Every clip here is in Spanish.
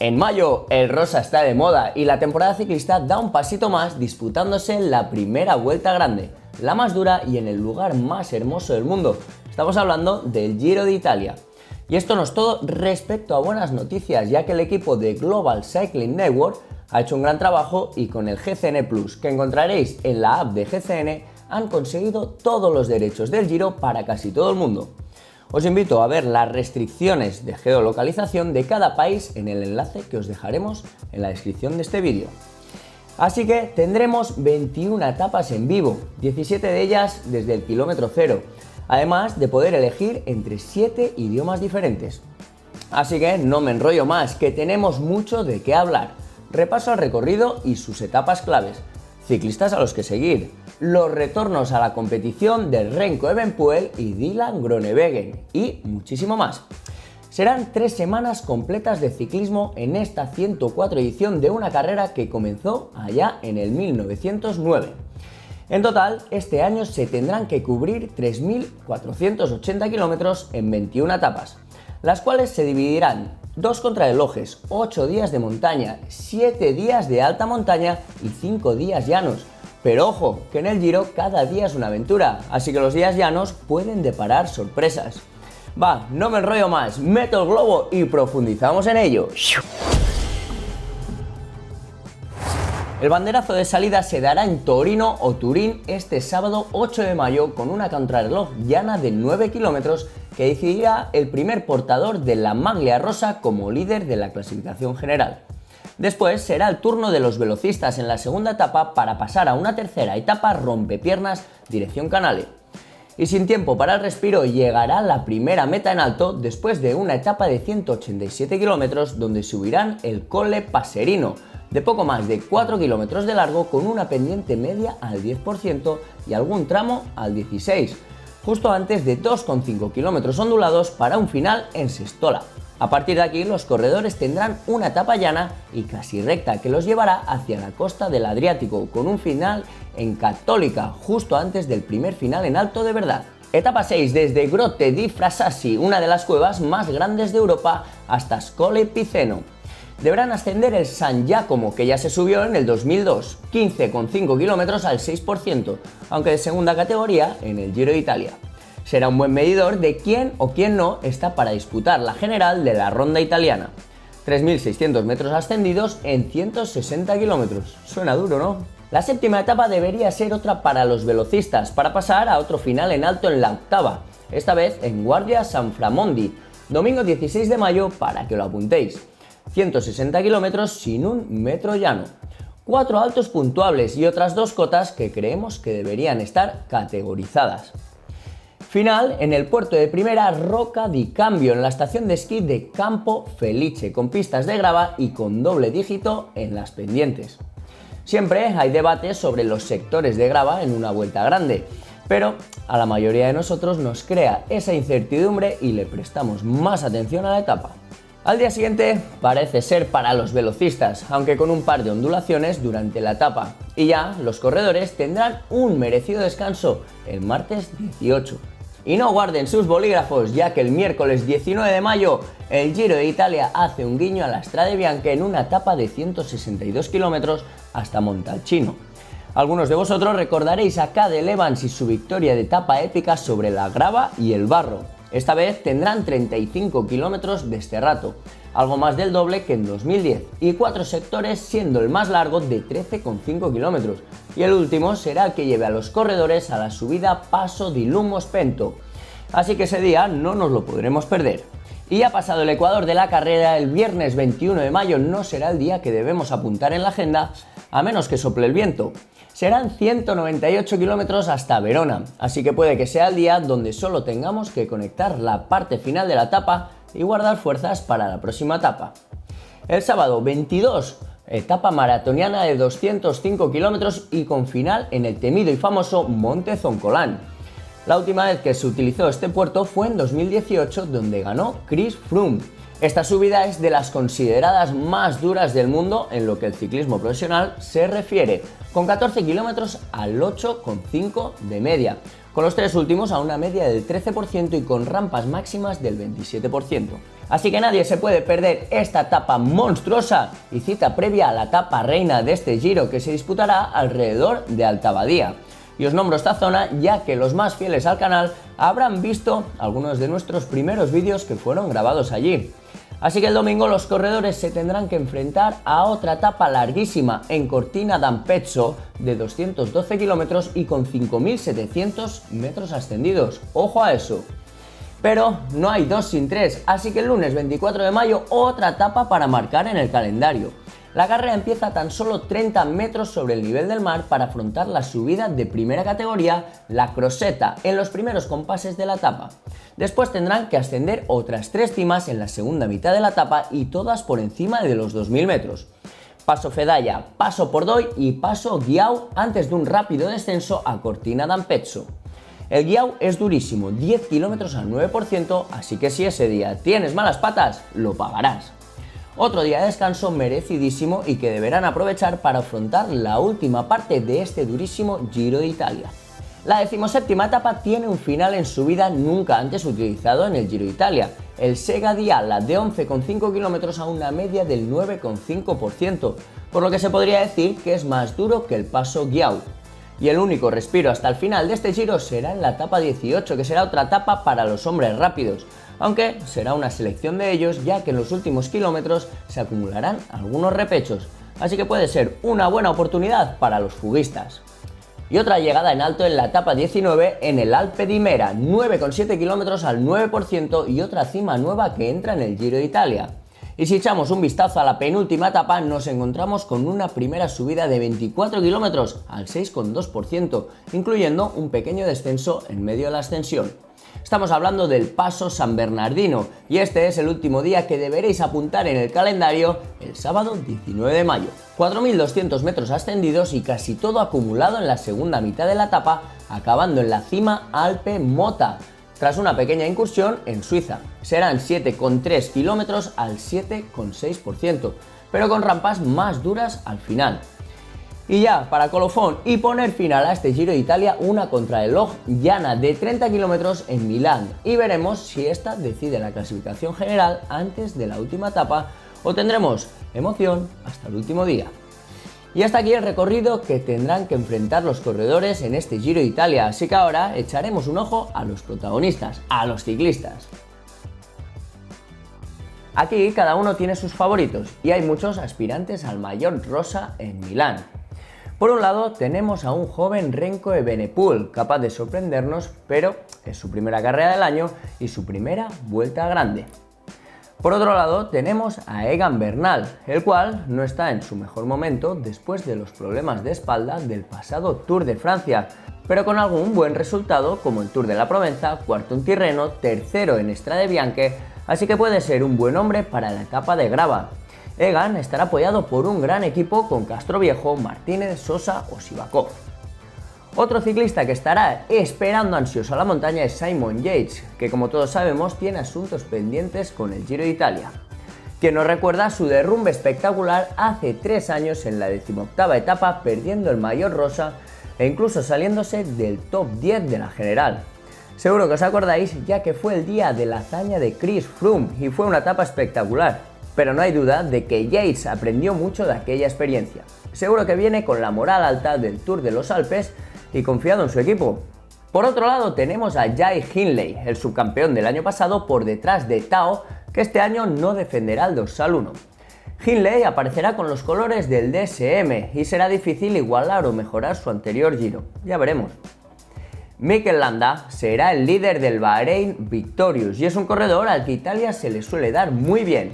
En mayo el rosa está de moda y la temporada ciclista da un pasito más disputándose la primera vuelta grande, la más dura y en el lugar más hermoso del mundo. Estamos hablando del Giro de Italia. Y esto no es todo respecto a buenas noticias, ya que el equipo de Global Cycling Network ha hecho un gran trabajo y con el GCN Plus, que encontraréis en la app de GCN, han conseguido todos los derechos del Giro para casi todo el mundo. Os invito a ver las restricciones de geolocalización de cada país en el enlace que os dejaremos en la descripción de este vídeo. Así que tendremos 21 etapas en vivo, 17 de ellas desde el kilómetro cero, además de poder elegir entre 7 idiomas diferentes. Así que no me enrollo más, que tenemos mucho de qué hablar. Repaso al recorrido y sus etapas claves, ciclistas a los que seguir, los retornos a la competición de Remco Evenepoel y Dylan Groenewegen y muchísimo más. Serán 3 semanas completas de ciclismo en esta 104 edición de una carrera que comenzó allá en el 1909. En total, este año se tendrán que cubrir 3.480 kilómetros en 21 etapas, las cuales se dividirán 2 contrarrelojes, 8 días de montaña, 7 días de alta montaña y 5 días llanos. Pero ojo, que en el Giro cada día es una aventura, así que los días llanos pueden deparar sorpresas. Va, no me enrollo más, meto el globo y profundizamos en ello. El banderazo de salida se dará en Torino o Turín este sábado 8 de mayo con una contrarreloj llana de 9 kilómetros que decidirá el primer portador de la maglia rosa como líder de la clasificación general. Después será el turno de los velocistas en la segunda etapa para pasar a una tercera etapa rompepiernas dirección Canale. Y sin tiempo para el respiro llegará la primera meta en alto después de una etapa de 187 kilómetros donde subirán el Colle Passerino, de poco más de 4 kilómetros de largo con una pendiente media al 10% y algún tramo al 16%, justo antes de 2,5 kilómetros ondulados para un final en Sestola. A partir de aquí los corredores tendrán una etapa llana y casi recta que los llevará hacia la costa del Adriático con un final en Cattolica justo antes del primer final en alto de verdad. Etapa 6 desde Grotte di Frasassi, una de las cuevas más grandes de Europa, hasta Scole Piceno. Deberán ascender el San Giacomo, que ya se subió en el 2002, 15,5 kilómetros al 6%, aunque de segunda categoría en el Giro de Italia. Será un buen medidor de quién o quién no está para disputar la general de la ronda italiana. 3.600 metros ascendidos en 160 kilómetros. Suena duro, ¿no? La séptima etapa debería ser otra para los velocistas, para pasar a otro final en alto en la octava, esta vez en Guardia San Framondi, domingo 16 de mayo para que lo apuntéis. 160 kilómetros sin un metro llano. 4 altos puntuables y otras 2 cotas que creemos que deberían estar categorizadas. Final en el puerto de primera Rocca di Cambio, en la estación de esquí de Campo Felice, con pistas de grava y con doble dígito en las pendientes. Siempre hay debates sobre los sectores de grava en una vuelta grande, pero a la mayoría de nosotros nos crea esa incertidumbre y le prestamos más atención a la etapa. Al día siguiente parece ser para los velocistas, aunque con un par de ondulaciones durante la etapa, y ya los corredores tendrán un merecido descanso el martes 18. Y no guarden sus bolígrafos, ya que el miércoles 19 de mayo el Giro de Italia hace un guiño a la Strade Bianche en una etapa de 162 kilómetros hasta Montalcino. Algunos de vosotros recordaréis a Cadel Evans y su victoria de etapa épica sobre la grava y el barro. Esta vez tendrán 35 kilómetros de Sterrato, algo más del doble que en 2010, y 4 sectores siendo el más largo de 13,5 kilómetros, y el último será el que lleve a los corredores a la subida Passo di Lumo Spento, así que ese día no nos lo podremos perder. Y ya pasado el ecuador de la carrera, el viernes 21 de mayo no será el día que debemos apuntar en la agenda, a menos que sople el viento. Serán 198 kilómetros hasta Verona, así que puede que sea el día donde solo tengamos que conectar la parte final de la etapa y guardar fuerzas para la próxima etapa. El sábado 22, etapa maratoniana de 205 kilómetros y con final en el temido y famoso Monte Zoncolan. La última vez que se utilizó este puerto fue en 2018, donde ganó Chris Froome. Esta subida es de las consideradas más duras del mundo en lo que el ciclismo profesional se refiere, con 14 kilómetros al 8,5 de media, con los tres últimos a una media del 13% y con rampas máximas del 27%. Así que nadie se puede perder esta etapa monstruosa y cita previa a la etapa reina de este Giro que se disputará alrededor de Alta Badia. Y os nombro esta zona ya que los más fieles al canal habrán visto algunos de nuestros primeros vídeos que fueron grabados allí. Así que el domingo los corredores se tendrán que enfrentar a otra etapa larguísima en Cortina d'Ampezzo de 212 kilómetros y con 5.700 metros ascendidos. ¡Ojo a eso! Pero no hay dos sin tres, así que el lunes 24 de mayo otra etapa para marcar en el calendario. La carrera empieza a tan solo 30 metros sobre el nivel del mar para afrontar la subida de primera categoría, la Crosetta, en los primeros compases de la etapa. Después tendrán que ascender otras 3 cimas en la segunda mitad de la etapa y todas por encima de los 2.000 metros. Paso Fedaya, Paso Pordoi y Paso Ghiau antes de un rápido descenso a Cortina d'Ampezzo. El Ghiau es durísimo, 10 kilómetros al 9%, así que si ese día tienes malas patas, lo pagarás. Otro día de descanso merecidísimo y que deberán aprovechar para afrontar la última parte de este durísimo Giro de Italia. La 17ª etapa tiene un final en subida nunca antes utilizado en el Giro de Italia, el Sega di Alla de 11,5 kilómetros a una media del 9,5%, por lo que se podría decir que es más duro que el Paso Ghiau. Y el único respiro hasta el final de este Giro será en la etapa 18, que será otra etapa para los hombres rápidos, aunque será una selección de ellos ya que en los últimos kilómetros se acumularán algunos repechos, así que puede ser una buena oportunidad para los fuguistas. Y otra llegada en alto en la etapa 19 en el Alpe di Mera, 9,7 kilómetros al 9% y otra cima nueva que entra en el Giro de Italia. Y si echamos un vistazo a la penúltima etapa nos encontramos con una primera subida de 24 kilómetros al 6,2%, incluyendo un pequeño descenso en medio de la ascensión. Estamos hablando del Paso San Bernardino y este es el último día que deberéis apuntar en el calendario el sábado 19 de mayo. 4.200 metros ascendidos y casi todo acumulado en la segunda mitad de la etapa, acabando en la cima Alpe Mota, tras una pequeña incursión en Suiza. Serán 7,3 kilómetros al 7,6%, pero con rampas más duras al final. Y ya, para colofón y poner final a este Giro de Italia, una contrarreloj llana de 30 kilómetros en Milán y veremos si esta decide la clasificación general antes de la última etapa o tendremos emoción hasta el último día. Y hasta aquí el recorrido que tendrán que enfrentar los corredores en este Giro de Italia, así que ahora echaremos un ojo a los protagonistas, a los ciclistas. Aquí cada uno tiene sus favoritos y hay muchos aspirantes al maillot rosa en Milán. Por un lado tenemos a un joven Renko Evenepoel, capaz de sorprendernos, pero es su primera carrera del año y su primera vuelta grande. Por otro lado tenemos a Egan Bernal, el cual no está en su mejor momento después de los problemas de espalda del pasado Tour de Francia, pero con algún buen resultado como el Tour de la Provenza, cuarto en Tirreno, tercero en Strade Bianche, así que puede ser un buen hombre para la etapa de grava. Egan estará apoyado por un gran equipo con Castroviejo, Martínez, Sosa o Sivakov. Otro ciclista que estará esperando ansioso a la montaña es Simon Yates, que como todos sabemos tiene asuntos pendientes con el Giro de Italia. Quien nos recuerda su derrumbe espectacular hace 3 años en la 18ª etapa, perdiendo el maillot rosa e incluso saliéndose del top 10 de la general. Seguro que os acordáis, ya que fue el día de la hazaña de Chris Froome y fue una etapa espectacular. Pero no hay duda de que Yates aprendió mucho de aquella experiencia. Seguro que viene con la moral alta del Tour de los Alpes y confiado en su equipo. Por otro lado tenemos a Jai Hindley, el subcampeón del año pasado, por detrás de Tao, que este año no defenderá el dorsal 1. Hindley aparecerá con los colores del DSM y será difícil igualar o mejorar su anterior Giro, ya veremos. Mikel Landa será el líder del Bahrein Victorious y es un corredor al que Italia se le suele dar muy bien.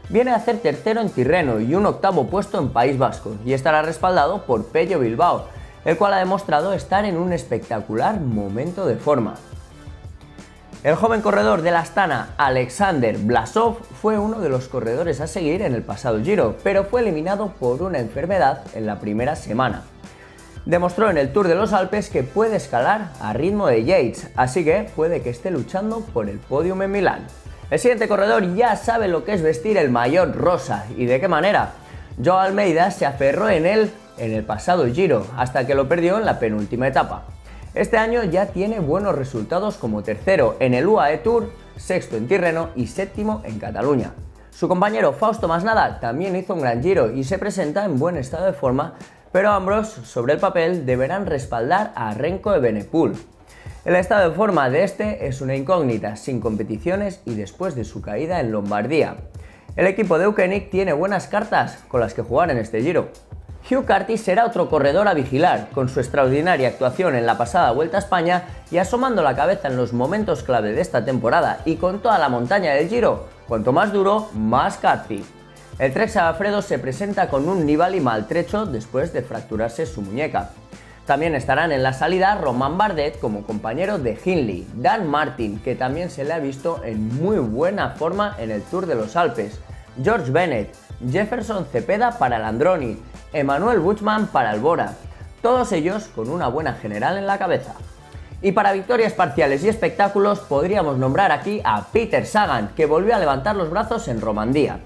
Viene a hacer tercero en Tirreno y un 8º puesto en País Vasco y estará respaldado por Pello Bilbao, el cual ha demostrado estar en un espectacular momento de forma. El joven corredor del Astana, Alexander Blasov, fue uno de los corredores a seguir en el pasado Giro, pero fue eliminado por una enfermedad en la primera semana. Demostró en el Tour de los Alpes que puede escalar a ritmo de Yates, así que puede que esté luchando por el podium en Milán. El siguiente corredor ya sabe lo que es vestir el maillot rosa y de qué manera. Joao Almeida se aferró en él en el pasado Giro hasta que lo perdió en la penúltima etapa. Este año ya tiene buenos resultados como tercero en el UAE Tour, sexto en Tirreno y séptimo en Cataluña. Su compañero Fausto Masnada también hizo un gran Giro y se presenta en buen estado de forma, pero ambos, sobre el papel, deberán respaldar a Renko Evenepoel. El estado de forma de este es una incógnita, sin competiciones y después de su caída en Lombardía. El equipo de Eukenic tiene buenas cartas con las que jugar en este Giro. Hugh Carty será otro corredor a vigilar, con su extraordinaria actuación en la pasada Vuelta a España y asomando la cabeza en los momentos clave de esta temporada y con toda la montaña del Giro, cuanto más duro, más Carty. El Trek Segafredo se presenta con un Nibali maltrecho después de fracturarse su muñeca. También estarán en la salida Romain Bardet como compañero de Hindley, Dan Martin, que también se le ha visto en muy buena forma en el Tour de los Alpes, George Bennett, Jefferson Cepeda para el Androni, Emmanuel Buchmann para el Bora, todos ellos con una buena general en la cabeza. Y para victorias parciales y espectáculos podríamos nombrar aquí a Peter Sagan, que volvió a levantar los brazos en Romandía.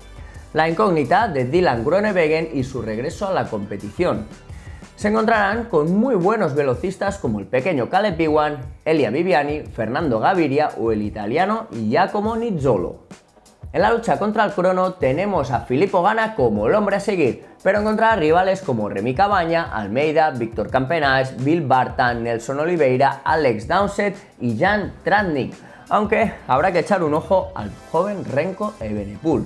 La incógnita de Dylan Groenewegen y su regreso a la competición. Se encontrarán con muy buenos velocistas como el pequeño Caleb Ewan, Elia Viviani, Fernando Gaviria o el italiano Giacomo Nizzolo. En la lucha contra el crono tenemos a Filippo Ganna como el hombre a seguir, pero encontrará rivales como Remy Cavagna, Almeida, Víctor Campenaes, Bill Bartan, Nelson Oliveira, Alex Dowsett y Jan Tratnik, aunque habrá que echar un ojo al joven Renko Evenepoel.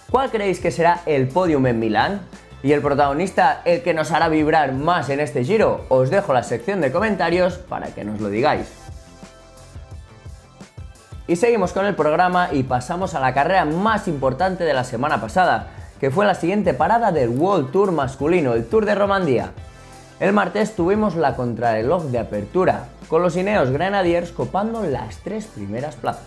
¿Cuál creéis que será el podium en Milán? ¿Y el protagonista el que nos hará vibrar más en este Giro? Os dejo la sección de comentarios para que nos lo digáis. Y seguimos con el programa y pasamos a la carrera más importante de la semana pasada, que fue la siguiente parada del World Tour masculino, el Tour de Romandía. El martes tuvimos la contrarreloj de apertura, con los Ineos Grenadiers copando las 3 primeras plazas.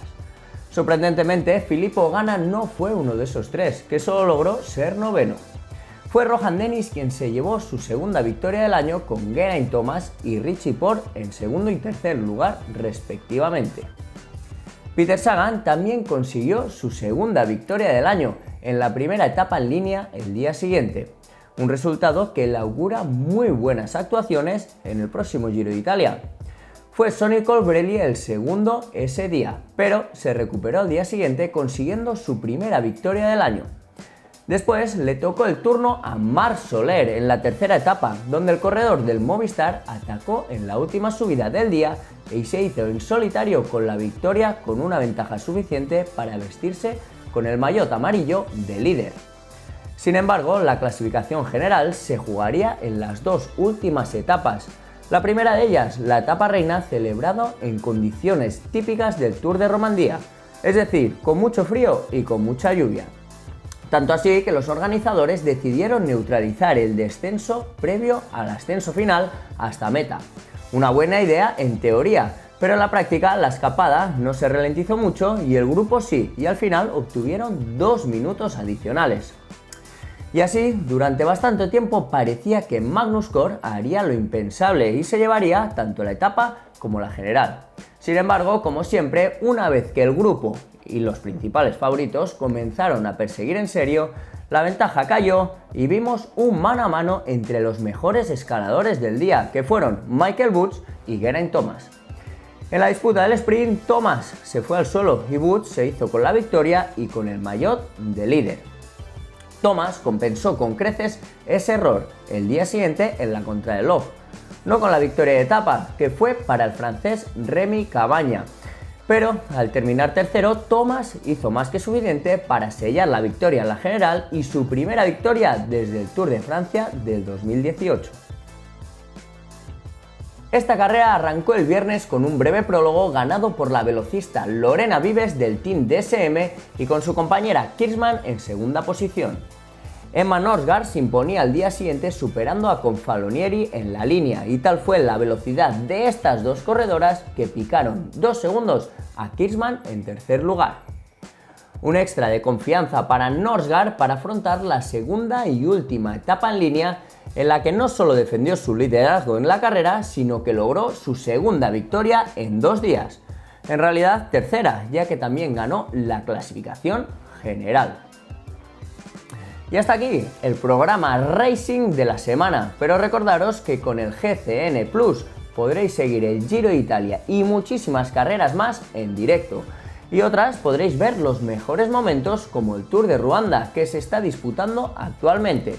Sorprendentemente, Filippo Ganna no fue uno de esos 3, que solo logró ser noveno. Fue Rohan Dennis quien se llevó su segunda victoria del año con Geraint Thomas y Richie Porte en segundo y tercer lugar respectivamente. Peter Sagan también consiguió su segunda victoria del año en la primera etapa en línea el día siguiente, un resultado que le augura muy buenas actuaciones en el próximo Giro de Italia. Fue Sonny Colbrelli el segundo ese día, pero se recuperó al día siguiente consiguiendo su primera victoria del año. Después le tocó el turno a Marc Soler en la tercera etapa, donde el corredor del Movistar atacó en la última subida del día y se hizo en solitario con la victoria con una ventaja suficiente para vestirse con el maillot amarillo de líder. Sin embargo, la clasificación general se jugaría en las 2 últimas etapas. La primera de ellas, la etapa reina, celebrada en condiciones típicas del Tour de Romandía, es decir, con mucho frío y con mucha lluvia. Tanto así que los organizadores decidieron neutralizar el descenso previo al ascenso final hasta meta. Una buena idea en teoría, pero en la práctica la escapada no se ralentizó mucho y el grupo sí, y al final obtuvieron 2 minutos adicionales. Y así, durante bastante tiempo parecía que Magnus Cort haría lo impensable y se llevaría tanto la etapa como la general. Sin embargo, como siempre, una vez que el grupo y los principales favoritos comenzaron a perseguir en serio, la ventaja cayó y vimos un mano a mano entre los mejores escaladores del día, que fueron Michael Woods y Geraint Thomas. En la disputa del sprint, Thomas se fue al suelo y Woods se hizo con la victoria y con el maillot de líder. Thomas compensó con creces ese error el día siguiente en la contrarreloj, no con la victoria de etapa, que fue para el francés Remy Cavagna. Pero al terminar tercero, Thomas hizo más que suficiente para sellar la victoria en la general y su primera victoria desde el Tour de Francia del 2018. Esta carrera arrancó el viernes con un breve prólogo ganado por la velocista Lorena Vives del Team DSM y con su compañera Kirchmann en segunda posición. Emma Norsgaard se imponía al día siguiente superando a Confalonieri en la línea y tal fue la velocidad de estas dos corredoras que picaron 2 segundos a Kirchmann en tercer lugar. Un extra de confianza para Norsgaard para afrontar la segunda y última etapa en línea en la que no solo defendió su liderazgo en la carrera, sino que logró su segunda victoria en 2 días. En realidad tercera, ya que también ganó la clasificación general. Y hasta aquí el programa Racing de la semana, pero recordaros que con el GCN Plus podréis seguir el Giro de Italia y muchísimas carreras más en directo. Y otras podréis ver los mejores momentos como el Tour de Ruanda que se está disputando actualmente.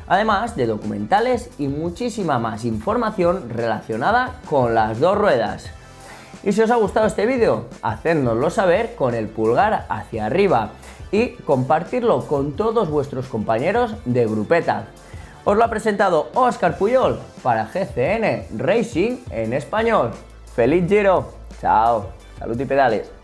Además de documentales y muchísima más información relacionada con las dos ruedas. Y si os ha gustado este vídeo, hacednoslo saber con el pulgar hacia arriba y compartirlo con todos vuestros compañeros de grupeta. Os lo ha presentado Óscar Puyol para GCN Racing en español. ¡Feliz Giro! ¡Chao! ¡Salud y pedales!